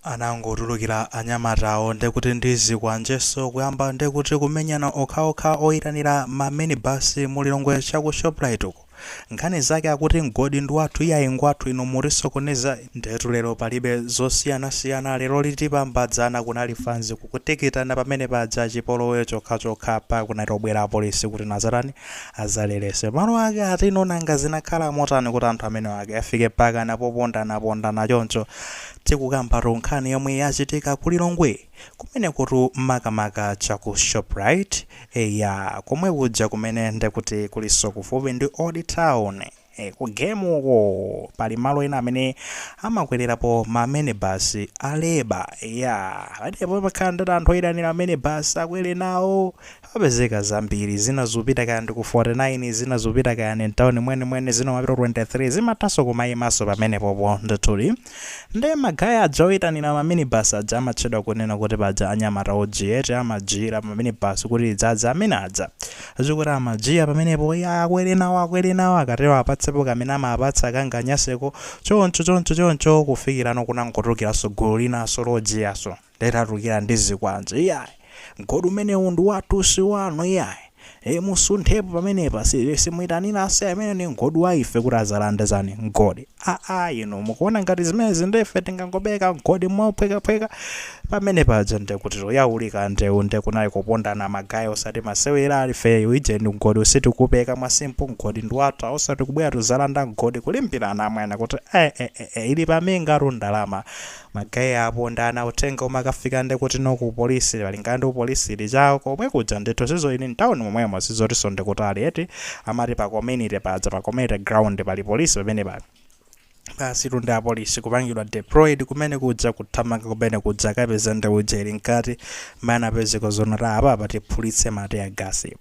anangotulukira anyamatawo ndekuti ndizikwanjeso kuyamba ndekuti kumenyana okhaokha oyitanira ma minibus mu Lilongwe Shoprite uko. Nkhani zake akuti mgodi ndi wathu iyayi ngwathu ino mutisokoneza ndetu lero palibe zosiyanasiyana lero litipambadzana kunali fanzi kukutikitana pamene paja chipolowe chokhachokha pa kunali obwera apolisi kuti nazarani azalelese malo ake atinonanga zinakhala motani kuti anthu amene ake afike paka napopondana choncho tikukamba nkhani yomwe yachitika ku Lilongwe kumene kuti makamaka chaku Shoprite ya komwe kuja kumene ndekuti kuliso kufupi ndi Old Town ku game uko pali malo ena amene amakwererapo ma minibus aleba ya palipo pakhala anthu oyitanira minibus akwere nawo apezeka zambiri zina zopita kandi ku 49 zina zopita kandi mtown mwene zina mapita 23 zimatanso kumayimaso pamene popo ndituli nde magaya aja oyitanira ma minibus aja amatchedwa kunena kuti paja Anyamata Ojiyete amajira ma minibus kuti idzaza amene adza azikuti amajira pamenepo ya akwere nawo akatewa apatsepo kamene amapatsa kanganyaseko choncho kufikira kunangotulukiranso gulu linaso lojiyaso letatukira ndizikwanje iyayi mgodi umene undu wathu si wanu iyayi musunthepo pamenepa simuyitanira ase amene ni mgodi wa ife kuti azalandezani mgodi ino mukuona ngati zimene ndefe tingangobeka mgodi mwaphweka pamene paja ndekuti yaulika nde kunali kupondana magaya Osati Masewela alife ije ndi mgodi usiti kupeka mwasimpo mgodi ndi wathu Osati kubwera tuzalanda mgodi kulimbirana amwena kuti ili paminga rundalama magaya apondana utenga umakafika ndekuti noku polisi balingande upolisi lijawo komwe kuja ndithu sizo ini mtown momwemo sizotiso ndekuti ali eti amati pa community paja pa community ground pali polisi pamene pa basi tunda ya polisi kupangidwa deployed kumene kuja kuthamanga kumene kuja kapeza ndewujeri nkati mana pezeko zonora apa pati pulitse mate gasi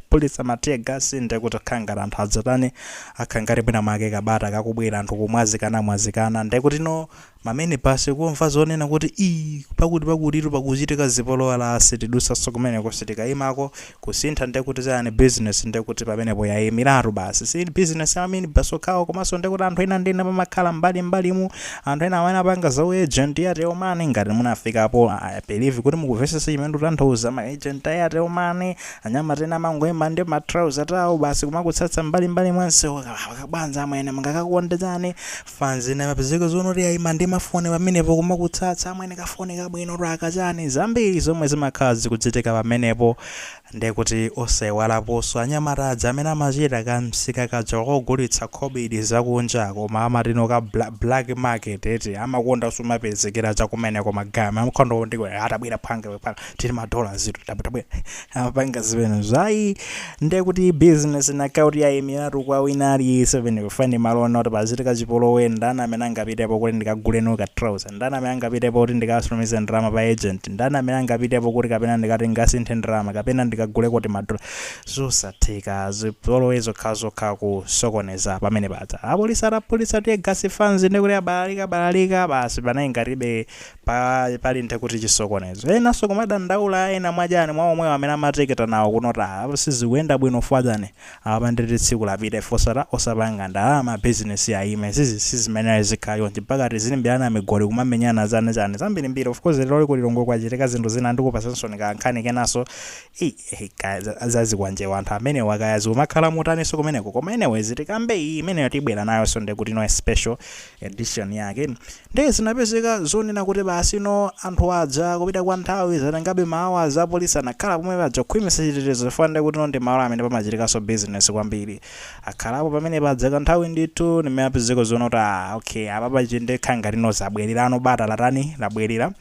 pulitse mate gasi ndekuti khangala anthu adzatani akhangati bwina make kabata kakubwera anthu kumwazikana ndekuti no mamene pasi kumva zonena kuti pakuti pakuchitika zipolowa la sitidusa so kumene kusitika imako kusintha ndekuti zani business ndekuti pamenepo yayimiratu basi si business amene baso kawo komanso ndekuti anthu ena ndina pamakhala mbali mu anthu ena amene apanga za agent ya teomani ngati munafikapo believe kuti mukuvesesa chimene tanthauza ma agent ya teomani Anyamata ena mangoyima ndi ma trouser tawo basi kumakutsatsa mbali mwanse wakabanza amene mangakakondezani fanzi na mapezeko zonoti yayima ndi mafone pamenepo kumakutsatsa amwene kafone kabwino rakachani zambiri zomwe zimakhala zikuchitika pamenepo ndekuti osewalaponso Anyamata adza amene amachita kamsika kaja kogulitsa khobidi zakunja koma amatino ka black market eti amakonda sumapezekera chakumeneko magama amkhondo ndiko atabwera phanga tiri madola zito tabwera amapanga zimene zai ndekuti business na kauti yayimiratu kwa winali 7 kufani malona kuti pazitika chipolowe ndana amene angapitepo kuti ndikagule no ka trouser ndana amene angapitepo kuti ndikasulumize ndrama pa agent ndana amene angapitepo kuti kapena ndikati ngasinthe ndrama kapena ndikagule kuti madola zosatheka zipolowezo khazokha kusokoneza pamene paja apolisi tiye gasi fans ndekuti abalalika basi panayi ngatibe pali ndekuti chisokonezo enanso kumadandaula ena mwajani mwaomwe amene amateketa nawo kunota sizikuyenda bwino fwadzane apa nditi tsiku lapita fosata osapanga ndalama business yayime sizimene zikhayo mpaka tizilimbirana migoli kumamenyana zane zambirimbiri of course lero kuti Lilongwe kwachitika zinthu zina ndikupasanso nkankhani kenaso azazikwanje wanthu amene wakayazi umakhala mutaniso kumeneko koma anyway zitikambe imene yatibwera nayo so ndekuti no special edition yake ndiye zinapezeka zonena kuti basi no anthu adza kupita kwa nthawi zatangabe mawa za polisi anakhala pomwe paja kukhwimisa chitetezo fanda kuti no ndi malo amene pamachitikaso business kwambiri akhalapo pamene padza kanthawi ndithu nimapezeka zonota okay apa pachinde khanga lino zabwererano bata latani labwerera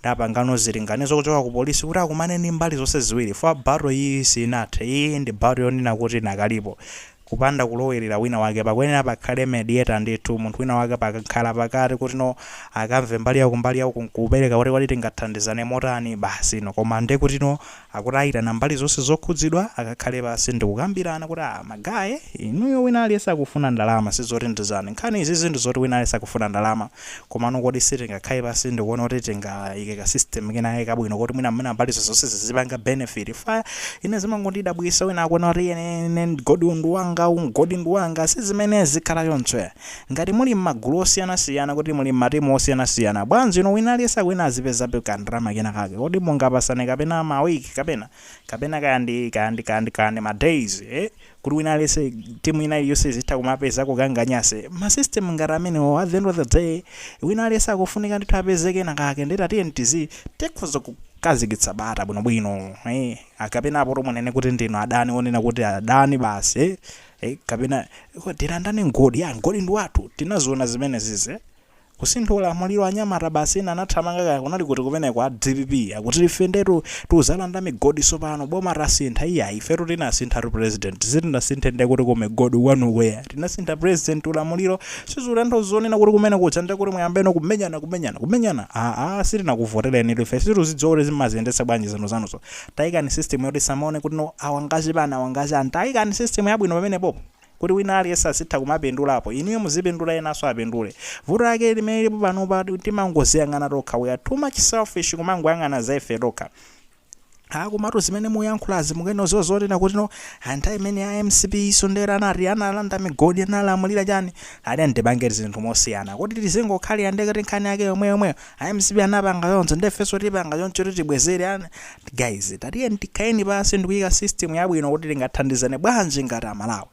ndapangano zilinganizo kuchoka ku polisi kuti akumane ndi mbali zonse ziwiri fa battle iyi sinathe iyi ndi battle yonena kuti nakalipo kupanda kulowerera wina wake pakwenera pakhale mediator ndithu munthu wina wake pakakhala pakati kuti no akamve mbali yawo kupereka kuti tingathandizane motani basi no koma ndekuti no akutayita na mbali zonse zokhudzidwa akakhale basi ndikukambirana kuti magaye inuyo wina aliyesa akufuna ndalama sizoti ndizani nkhani izi zinthu zoti wina aliyesa akufuna ndalama koma no kodi sitingakhale basi ndikuona kuti tingayike ka system kenaye kabwino kuti mwina mbali zonse zizipanga benefit fa ine zimangondidabwisa wina akuona kuti ine godi undu wanga wanga ungodi ndi wanga sizimene zikhala yonse ngati muli m'magulu osiyana-siyana kuti muli m'matimu osiyana-siyana bwanji ino wina aliyense akwina azipezabe kandrama kena kake kuti mungapasane kapena mawiki kapena kandi ma days kuti wina aliyense timu ina iliyonse zitha kumapeza kukanganyase ma system ngati amenewo at the end of the day wina aliyense akufunika ndithu apeze kena kake ndita TNTZ tekhoza kukazikitsa bata bwinobwino akapena apo tomonene kuti ndino adani onena kuti adani basi kapena tirandane ngodi ndi wathu tinaziona zimene zize kusinthula muliro Anyamata basi anathamanga kaya kunali kuti kumene kwa DPP akuti ifendetu tuzalanda migodi sopano boma rasintha ifetu tinasintha president zitinasinthe ndekuti kuti kome godi wanuweya tinasintha president ulamuliro sizulendo zonena kuti kumene kucha ndekuti muyambeno kumenyana sitinakuvotereni ife situzidzole zimaziyendetsa bwanji zanu tayikani system yoti samaone kuti no awangazi bana awangazi antayikani system yabwino pamene popo kuti wina aliyense asitha kumapindulapo inuyo muzipindula yenaso apindule vuto lake limene lipo panopa timangoziyang'ana tokha we are too much selfish kumangoyang'ana za ife tokha akumatu zimene muyankhulazi mukeno zozotena kuti no anthu imene ya MCP isondera anati analanda migodi analamulira chani ali andibangeti zinthu mosiyana kuti tizingokhali andekati nkhani yake yomweyo MCP anapanga yonse ndefeso tipanga yonse kuti tibwezere guys tatiye ndikhaeni pasi ndikuyika system yabwino kuti tingathandizane bwanji ngati Malawi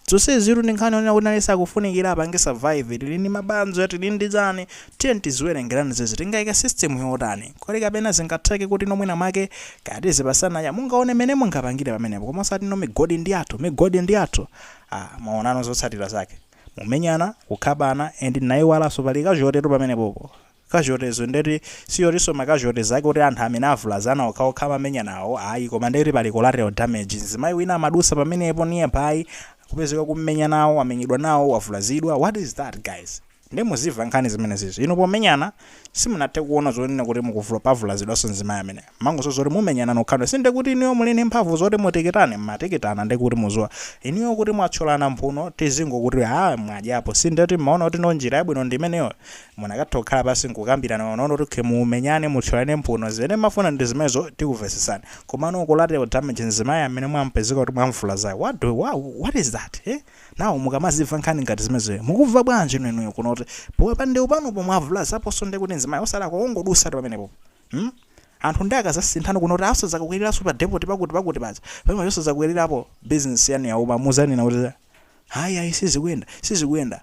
zose ziru ndikhani onena kuti nalisa kufunikira apange survive lini mabanzo tili ndizani tiziwerengerani zezi tingayika system yotani kodi kapena zingatheke kuti nomwina make kati zipasana ya mungaone mene mungapangire pamenepo koma osati no migodi ndi athu maonano zotsatira zake mumenyana kukhabana and nayiwalaso pali kazhotero pamenepopo kazhotezo ndeti siyotiso makazhote zake kuti anthu amene avulazana okhaokha amenya nawo koma ndeti pali collateral damage zimayi wina amadusa pamenepo nearby kupezeka kumenya nawo amenyedwa nawo wavulazidwa what is that guys ndimuziva nkhani zimene zizo ino pomenyana simunathe kuona zonena kuti pavulazidwa sonzimayi amene mango zoti mumenyana nokhano sinde kuti iniyo mulini mphamvu zoti muteketane mateketana ndekuti muzuwa iniyo kuti mwatcholana mphuno tizingo kuti mwadyapo sindeti mmaona kuti no njira yabwino ndi imeneyo munakatha kukhala pasi nkukambirana nono kuti mumenyane mutcholane mphuno zene mafuna ndi zimenezo tikuvesesani komano collateral damage nzimayi amene mwampezeka kuti mwamvulazayo what is that nawo mukamaziva nkhani ngati zimenezo mukuva bwanji inuyo kuno popa ndeu pano pomwavulaza aposo ndekuti nzimayi osala kongodusa pamenepo anthu ndi akazasinthana kuno kuti aso zakukwiriraso pa depot pakuti paja pamene yonse zakukwirirapo business yanu yauma muzanena kuti hayi sizikuyenda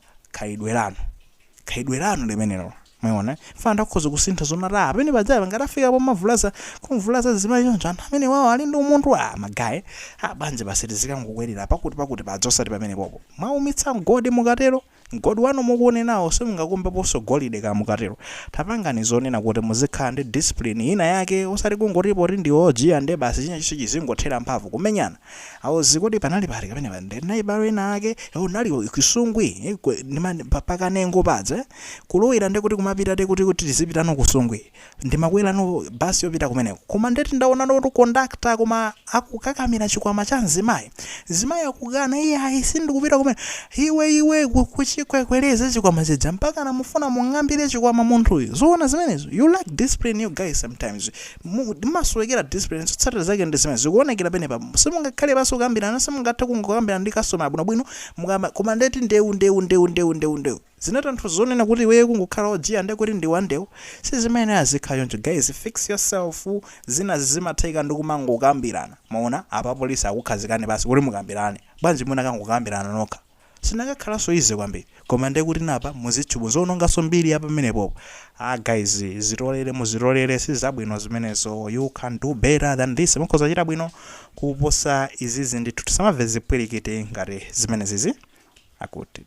khaidwerano limenelo mwaona fanda kukhoza kusintha zonata amene paja ngatafika pomavulaza kumvulaza zimayi choncho anthu amene wawo ali ndi umunthu magayi banje basitizika ngukwerera pakuti paja osati pamenepopo mwaumitsa mgodi mukatero mgodi wanu mukuonenawo simungakumbeponso golide ka mukatero tapangani zonena kuti muzikhala ndi discipline ina yake osati kungotipo kuti ndi Ojiyila nde basi chinyachiso chizingothera mphamvu kumenyana awo zikoti panali pali kapene ndinayi balo ina ake nali kisungwi pakanengo padza kulowera ndekuti kumapita kuti tizipitano kusungwi ndimakwelano basi yopita kumeneko koma ndeti ndaonano kuti conductor koma akukakamira chikwama cha zimayi akukana iye sindikupita kumene iwe kuchikwekwereza chikwama chija mpaka namufuna mung'ambire chikwama munthuyu zoona zimenezo you like discipline you guys sometimes masowekera discipline zotsatira zake ndi zimenezo zikuonekera penepa simungakhale basi kukambirana simungathe kungokambirana ndi customer abwinobwino koma ndeti ndeu zinatanthu zonena kuti iwe kungokhala Ojiyila ndekuti ndi wandewu sizimene azikhala choncho guys fix yourself zina zimatheka ndi kumangokambirana maona apa polisi akukhazikane basi kuti mukambirane bwanji munakangokambirana nokha sinakakhalanso ize kwambiri koma ndekuti napa muzitchubu zonongaso mbiri apa pamenepopo guys muzitolere sizabwino zimenezo you can do better than this mukhoza chita bwino kuposa izizi ndithu tisamamve zipwirikiti ngati zimenezizi akuti